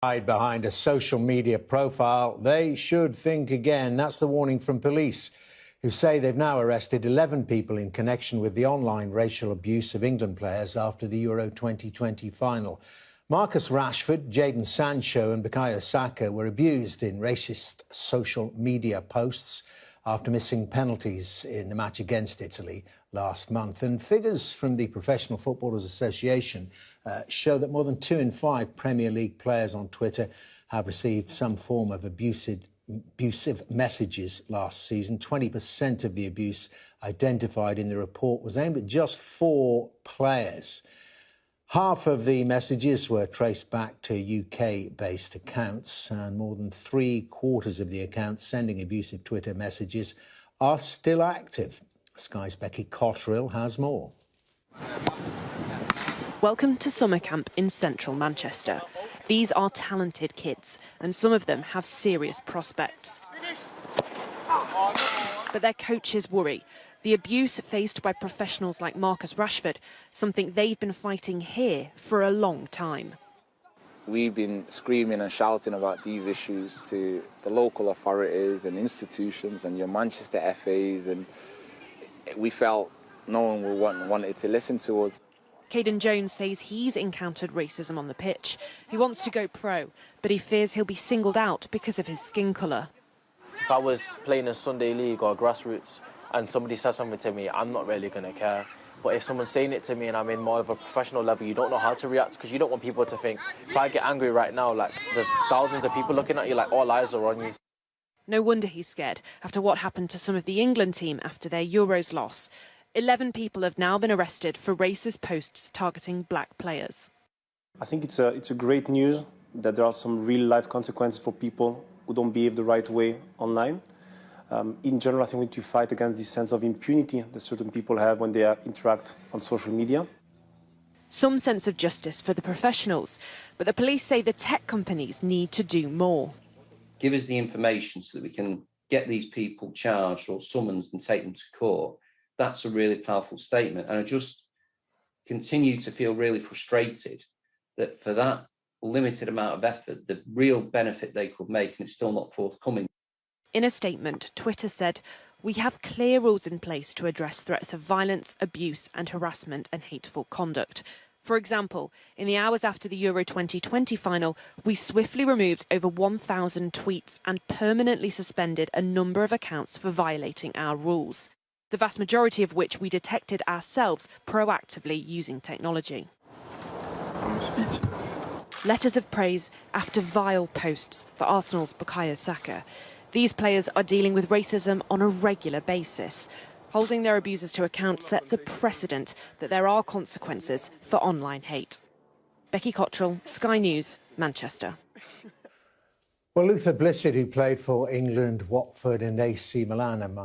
Hide behind a social media profile, they should think again. That's the warning from police, who say they've now arrested 11 people in connection with the online racial abuse of England players after the Euro 2020 final. Marcus Rashford, Jadon Sancho and Bukayo Saka were abused in racist social media posts after missing penalties in the match against Italy last month. And figures from the Professional Footballers Association show that more than 2 in 5 Premier League players on Twitter have received some form of abusive messages last season. 20% of the abuse identified in the report was aimed at just 4 players. Half of the messages were traced back to UK-based accounts, and more than 3/4 of the accounts sending abusive Twitter messages are still active. Sky's Becky Cotterill has more. Welcome to summer camp in central Manchester. These are talented kids, and some of them have serious prospects. But their coaches worry. The abuse faced by professionals like Marcus Rashford, something they've been fighting here for a long time. We've been screaming and shouting about these issues to the local authorities and institutions and your Manchester FAs, and we felt no one wanted to listen to us. Caden Jones says he's encountered racism on the pitch. He wants to go pro, but he fears he'll be singled out because of his skin colour. If I was playing a Sunday league or grassroots and somebody says something to me, I'm not really going to care. But if someone's saying it to me and I'm in more of a professional level, you don't know how to react, because you don't want people to think, if I get angry right now, like, there's thousands of people looking at you like all eyes are on you. No wonder he's scared after what happened to some of the England team after their Euros loss. 11 people have now been arrested for racist posts targeting black players. I think it's a great news that there are some real-life consequences for people who don't behave the right way online. In general, I think we need to fight against this sense of impunity that certain people have when they interact on social media. Some sense of justice for the professionals, but the police say the tech companies need to do more. Give us the information so that we can get these people charged or summoned and take them to court. That's a really powerful statement. And I just continue to feel really frustrated that for that limited amount of effort, the real benefit they could make, and it's still not forthcoming. In a statement, Twitter said, "We have clear rules in place to address threats of violence, abuse and harassment and hateful conduct. For example, in the hours after the Euro 2020 final, we swiftly removed over 1,000 tweets and permanently suspended a number of accounts for violating our rules, the vast majority of which we detected ourselves proactively using technology." I'm speechless. Letters of praise after vile posts for Arsenal's Bukayo Saka. These players are dealing with racism on a regular basis. Holding their abusers to account sets a precedent that there are consequences for online hate. Becky Cotterill, Sky News, Manchester. Well, Luther Blissett, who played for England, Watford and AC Milan, among